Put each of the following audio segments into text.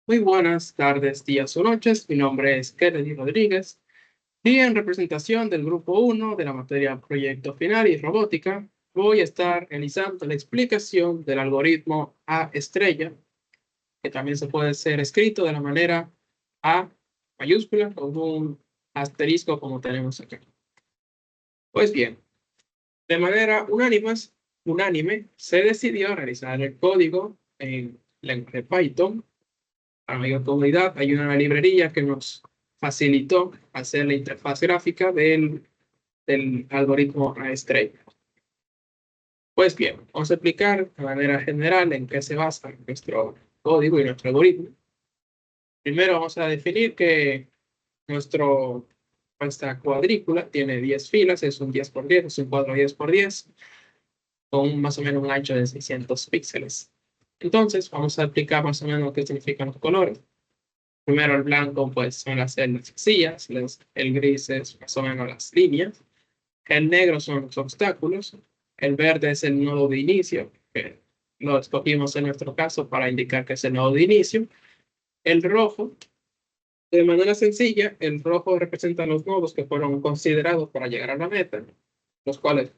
Muy buenas tardes, días o noches. Mi nombre es Kennedy Rodríguez y en representación del grupo 1 de la materia Proyecto Final y Robótica, voy a estar realizando la explicación del algoritmo A estrella, que también se puede ser escrito de la manera A mayúscula con un asterisco como tenemos acá. Pues bien, de manera unánime se decidió realizar el código en lenguaje Python. A la mayor comunidad hay una librería que nos facilitó hacer la interfaz gráfica del algoritmo A estrella. Pues bien, vamos a explicar de manera general en qué se basa nuestro código y nuestro algoritmo. Primero vamos a definir que nuestra cuadrícula tiene 10 filas, es un 10 por 10, es un cuadro 10 por 10, con más o menos un ancho de 600 píxeles. Entonces, vamos a explicar más o menos qué significan los colores. Primero el blanco, pues son las celdas sencillas, el gris es más o menos las líneas, el negro son los obstáculos, el verde es el nodo de inicio, que lo escogimos en nuestro caso para indicar que es el nodo de inicio. El rojo, de manera sencilla, el rojo representa los nodos que fueron considerados para llegar a la meta, los cuales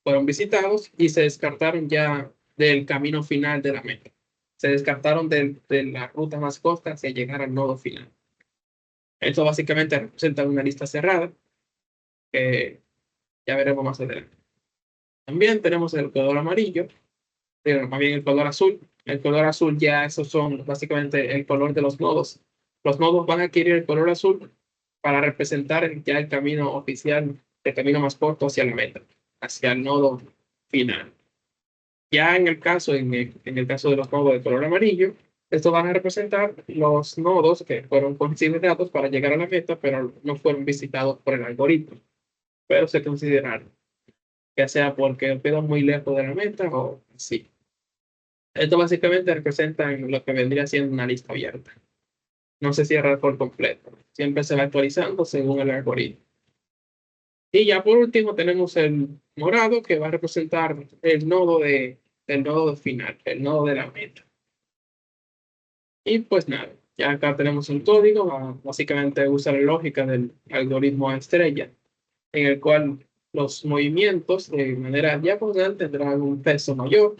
fueron visitados y se descartaron ya del camino final de la meta. Se descartaron de la ruta más corta hacia llegar al nodo final. Esto básicamente representa una lista cerrada, que ya veremos más adelante. También tenemos el color amarillo, pero más bien el color azul. El color azul ya esos son básicamente el color de los nodos. Los nodos van a adquirir el color azul para representar ya el camino oficial, el camino más corto hacia la meta, hacia el nodo final. Ya en el caso de los nodos de color amarillo, estos van a representar los nodos que fueron considerados para llegar a la meta, pero no fueron visitados por el algoritmo, pero se consideraron, ya sea porque quedan muy lejos de la meta o sí. Esto básicamente representa lo que vendría siendo una lista abierta. No se cierra por completo. Siempre se va actualizando según el algoritmo. Y ya por último tenemos el morado que va a representar el nodo final, el nodo de la meta. Y pues nada, ya acá tenemos un código, básicamente usa la lógica del algoritmo estrella, en el cual los movimientos de manera diagonal tendrán un peso mayor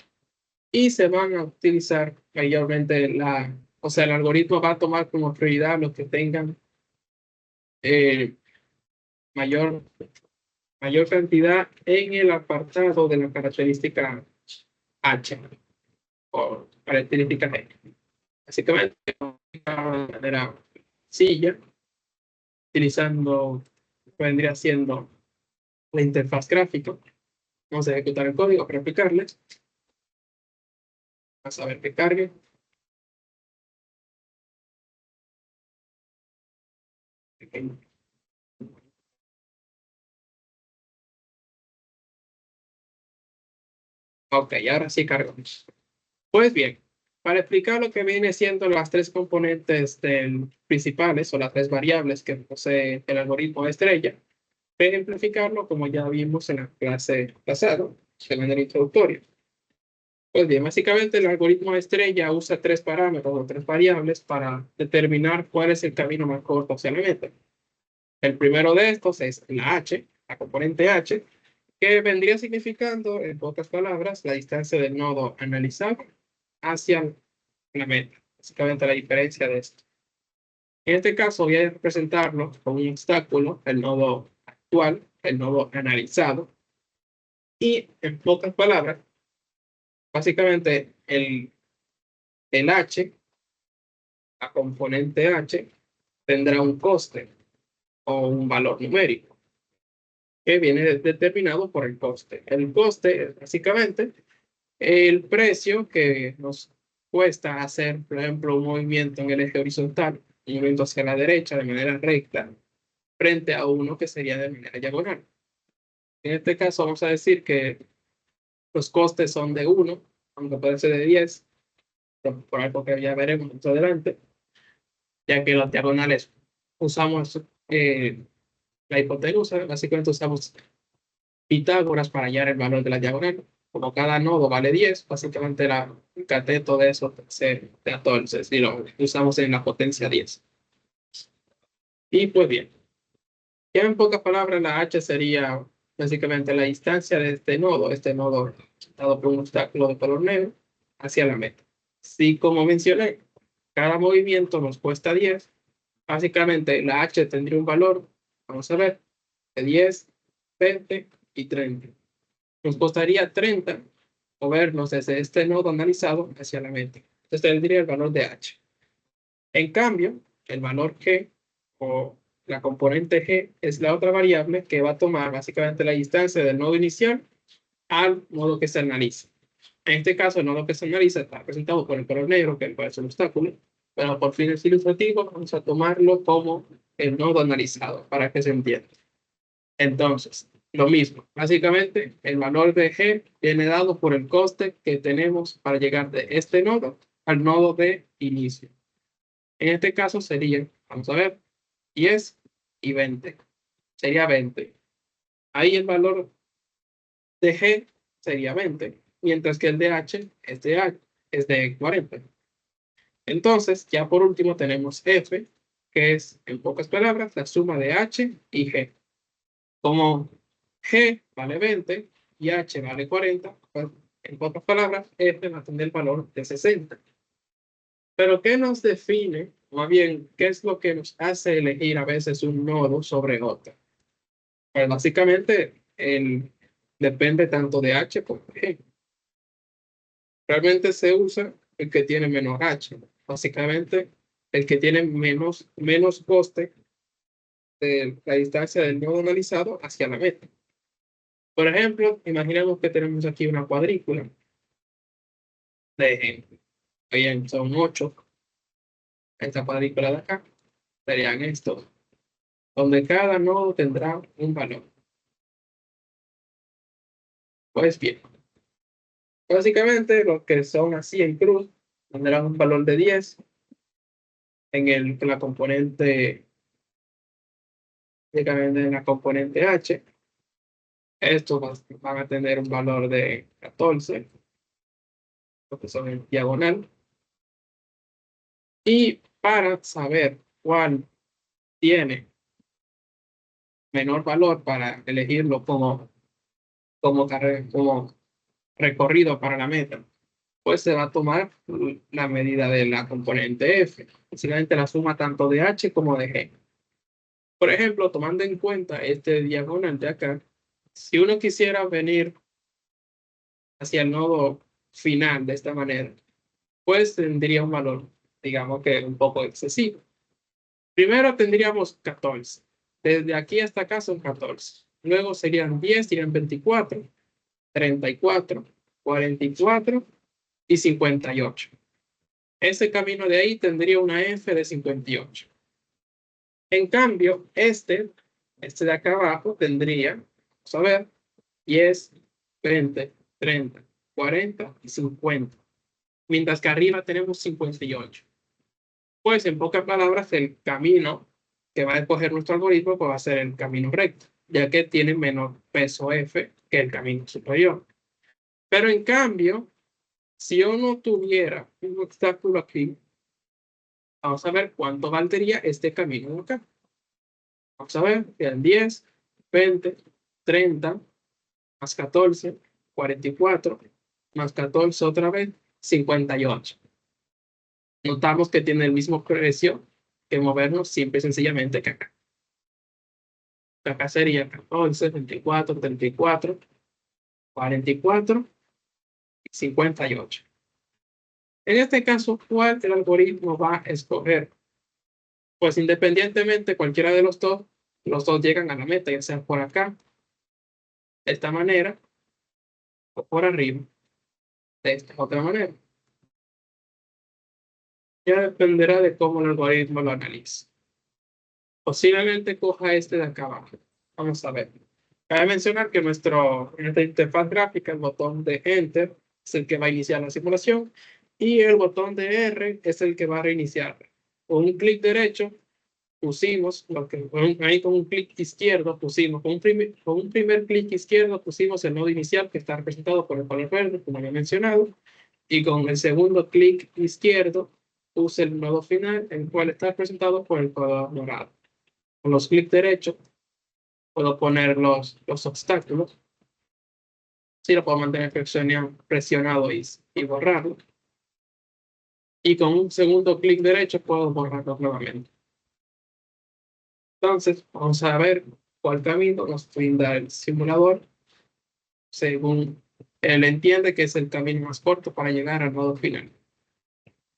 y se van a utilizar mayormente o sea, el algoritmo va a tomar como prioridad los que tengan eh, mayor, mayor cantidad en el apartado de la característica H o característica G. Básicamente, de manera sencilla, utilizando lo que vendría siendo la interfaz gráfica. Vamos a ejecutar el código para aplicarle. Vamos a ver que cargue. Ok, ahora sí cargamos. Pues bien, para explicar lo que viene siendo las tres componentes principales o las tres variables que posee el algoritmo de estrella, voy a ejemplificarlo como ya vimos en la clase pasada, de manera introductoria. Pues bien, básicamente el algoritmo de estrella usa tres parámetros o tres variables para determinar cuál es el camino más corto hacia la meta. El primero de estos es la H, la componente H, que vendría significando, en pocas palabras, la distancia del nodo analizado hacia la meta. Básicamente la diferencia de esto. En este caso voy a representarlo con un obstáculo, el nodo actual, el nodo analizado. Y en pocas palabras, básicamente el H, la componente H, tendrá un coste o un valor numérico que viene determinado por el coste. El coste es básicamente el precio que nos cuesta hacer, por ejemplo, un movimiento en el eje horizontal, un movimiento hacia la derecha de manera recta, frente a uno que sería de manera diagonal. En este caso vamos a decir que los costes son de 1, aunque puede ser de 10, por algo que ya veremos más adelante, ya que los diagonales usamos la hipotenusa, básicamente usamos Pitágoras para hallar el valor de la diagonal. como cada nodo vale 10, básicamente el cateto de eso se de 14 si lo usamos en la potencia 10. Y pues bien, ya en pocas palabras, la H sería básicamente la distancia de este nodo dado por un obstáculo de color negro, hacia la meta. Si, como mencioné, cada movimiento nos cuesta 10, básicamente la H tendría un valor, vamos a ver, de 10, 20 y 30. Nos costaría 30 movernos desde este nodo analizado hacia la meta. Entonces tendría el valor de H. En cambio, el valor G o la componente G es la otra variable que va a tomar básicamente la distancia del nodo inicial al nodo que se analiza. En este caso, el nodo que se analiza está representado por el color negro, que puede ser un obstáculo, pero por fines ilustrativos vamos a tomarlo como el nodo analizado para que se entienda. Entonces, lo mismo, básicamente el valor de G viene dado por el coste que tenemos para llegar de este nodo al nodo de inicio. En este caso serían, vamos a ver, 10 y 20. Sería 20. Ahí el valor de G sería 20, mientras que el de H es de 40. Entonces, ya por último tenemos F, que es, en pocas palabras, la suma de H y G. Como G vale 20 y H vale 40, pues, en pocas palabras, F va a tener el valor de 60. Pero ¿qué nos define? Más bien, ¿qué es lo que nos hace elegir a veces un nodo sobre otro? Pues básicamente, depende tanto de H como de G. Realmente se usa el que tiene menos H. Básicamente, el que tiene menos coste de la distancia del nodo analizado hacia la meta. Por ejemplo, imaginemos que tenemos aquí una cuadrícula de ejemplo. Bien, son 8. Esta cuadrícula de acá serían estos, donde cada nodo tendrá un valor. Pues bien, básicamente los que son así en cruz tendrán un valor de 10 en la componente, básicamente en la componente H. Estos van a tener un valor de 14, los que son en diagonal. Y para saber cuál tiene menor valor para elegirlo como recorrido para la meta, pues se va a tomar la medida de la componente F, básicamente la suma tanto de H como de G. Por ejemplo, tomando en cuenta este diagonal de acá, si uno quisiera venir hacia el nodo final de esta manera, pues tendría un valor, digamos que un poco excesivo. Primero tendríamos 14. Desde aquí hasta acá son 14. Luego serían 10, serían 24, 34, 44 y 58. Ese camino de ahí tendría una F de 58. En cambio, este de acá abajo tendría, vamos a ver, 10, 20, 30, 40 y 50. Mientras que arriba tenemos 58. Pues en pocas palabras, el camino que va a escoger nuestro algoritmo pues, va a ser el camino recto, ya que tiene menor peso F que el camino superior. Pero en cambio, si yo no tuviera un obstáculo aquí, vamos a ver cuánto valdría este camino de acá. Vamos a ver, quedan 10, 20, 30, más 14, 44, más 14 otra vez, 58. Notamos que tiene el mismo precio que movernos simple y sencillamente que acá. Acá sería 14, 24, 34, 44 y 58. En este caso, ¿cuál el algoritmo va a escoger? Pues independientemente, cualquiera de los dos llegan a la meta, ya sea por acá, de esta manera, o por arriba, de esta otra manera. Ya dependerá de cómo el algoritmo lo analice. Posiblemente coja este de acá abajo. Vamos a ver. Cabe mencionar que nuestra interfaz gráfica, el botón de Enter, es el que va a iniciar la simulación y el botón de R es el que va a reiniciar. Con un clic derecho pusimos, ahí con un clic izquierdo pusimos, con un primer clic izquierdo pusimos el nodo inicial que está representado por el color verde, como había mencionado, y con el segundo clic izquierdo puse el nodo final, el cual está representado por el color morado. Con los clics derechos puedo poner los obstáculos. Sí, lo puedo mantener presionado y borrarlo. Y con un segundo clic derecho puedo borrarlo nuevamente. Entonces, vamos a ver cuál camino nos brinda el simulador según él entiende que es el camino más corto para llegar al nodo final.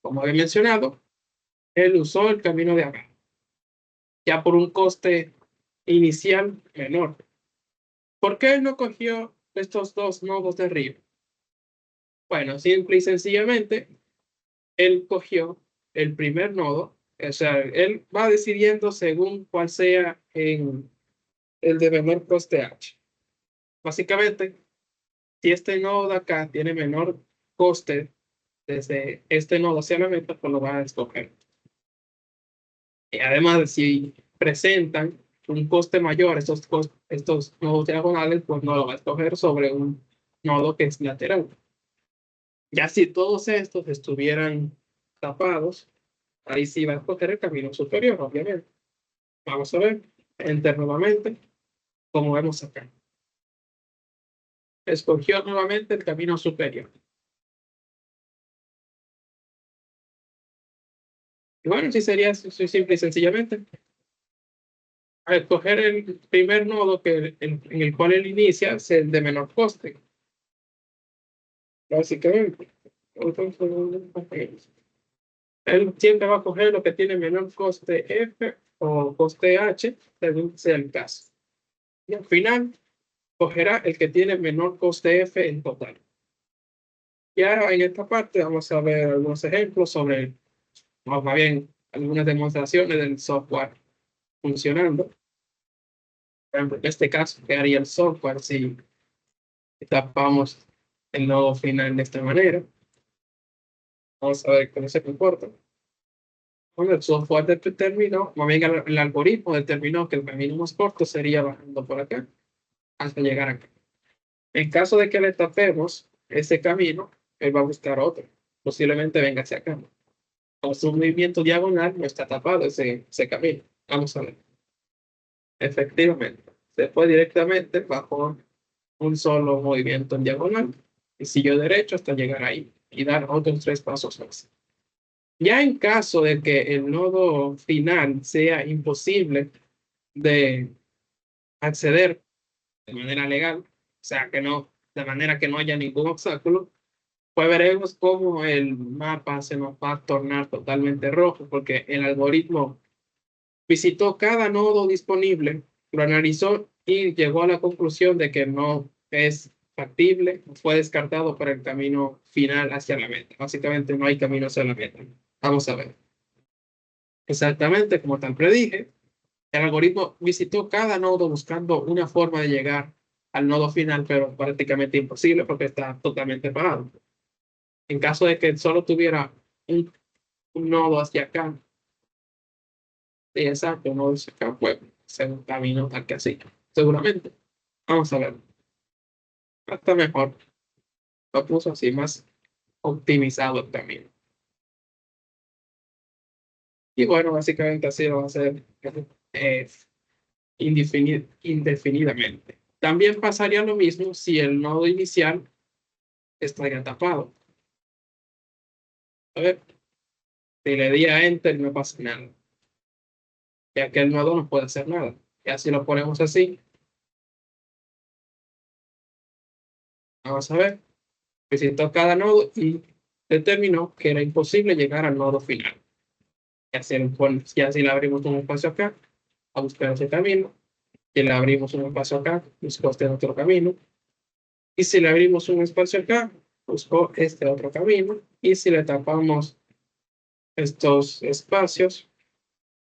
Como había mencionado, él usó el camino de acá, ya por un coste inicial menor. ¿Por qué él no cogió estos dos nodos de arriba? Bueno, simple y sencillamente, él cogió el primer nodo, o sea, él va decidiendo según cuál sea el de menor coste H. Básicamente, si este nodo de acá tiene menor coste desde este nodo hacia la meta, pues lo va a escoger. Y además, si presentan un coste mayor, estos nodos diagonales, pues no lo va a escoger sobre un nodo que es lateral. Ya si todos estos estuvieran tapados, ahí sí va a escoger el camino superior, obviamente. Vamos a ver, enter nuevamente, como vemos acá. Escogió nuevamente el camino superior. Y bueno, sí sería simple y sencillamente. Al escoger el primer nodo en el cual él inicia, es el de menor coste. Básicamente. Él siempre va a coger lo que tiene menor coste F o coste H, según sea el caso. Y al final, cogerá el que tiene menor coste F en total. Ya en esta parte vamos a ver algunos ejemplos sobre, o más bien, algunas demostraciones del software funcionando. Por ejemplo, en este caso, ¿qué haría el software si tapamos el nodo final de esta manera? Vamos a ver cómo se comporta. Bueno, el software determinó, más bien el algoritmo determinó que el camino más corto sería bajando por acá hasta llegar acá. En caso de que le tapemos ese camino, él va a buscar otro. Posiblemente venga hacia acá. Con su movimiento diagonal no está tapado ese camino. Vamos a ver. Efectivamente, se fue directamente bajo un solo movimiento en diagonal y siguió derecho hasta llegar ahí y dar otros 3 pasos más. Ya en caso de que el nodo final sea imposible de acceder de manera legal, o sea, que no, de manera que no haya ningún obstáculo, pues veremos cómo el mapa se nos va a tornar totalmente rojo, porque el algoritmo visitó cada nodo disponible, lo analizó y llegó a la conclusión de que no es factible, fue descartado para el camino final hacia la meta. Básicamente no hay camino hacia la meta. Vamos a ver. Exactamente como tal predije, el algoritmo visitó cada nodo buscando una forma de llegar al nodo final, pero prácticamente imposible porque está totalmente parado. En caso de que solo tuviera un nodo hacia acá, y exacto, un nodo hacia acá, pues ser un camino tal que así. Seguramente. Vamos a ver. Hasta mejor. Lo puso así más optimizado el camino. Y bueno, básicamente así lo va a hacer eh, indefinidamente. También pasaría lo mismo si el nodo inicial estaría tapado. A ver, si le di a Enter no pasa nada, ya que el nodo no puede hacer nada. Y así lo ponemos así. Vamos a ver. Visitó cada nodo y determinó que era imposible llegar al nodo final. Y así le abrimos un espacio acá a buscar ese camino. Y le abrimos un espacio acá, buscó este otro camino. Y si le abrimos un espacio acá, buscó este otro camino. Y si le tapamos estos espacios,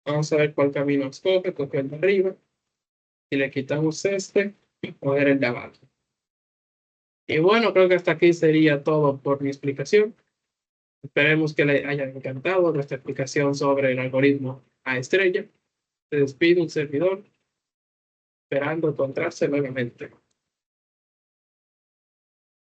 vamos a ver cuál camino escoge, coge el de arriba. Y le quitamos este y poner el de abajo. Y bueno, creo que hasta aquí sería todo por mi explicación. Esperemos que le haya encantado nuestra explicación sobre el algoritmo A estrella. Se despide un servidor esperando encontrarse nuevamente.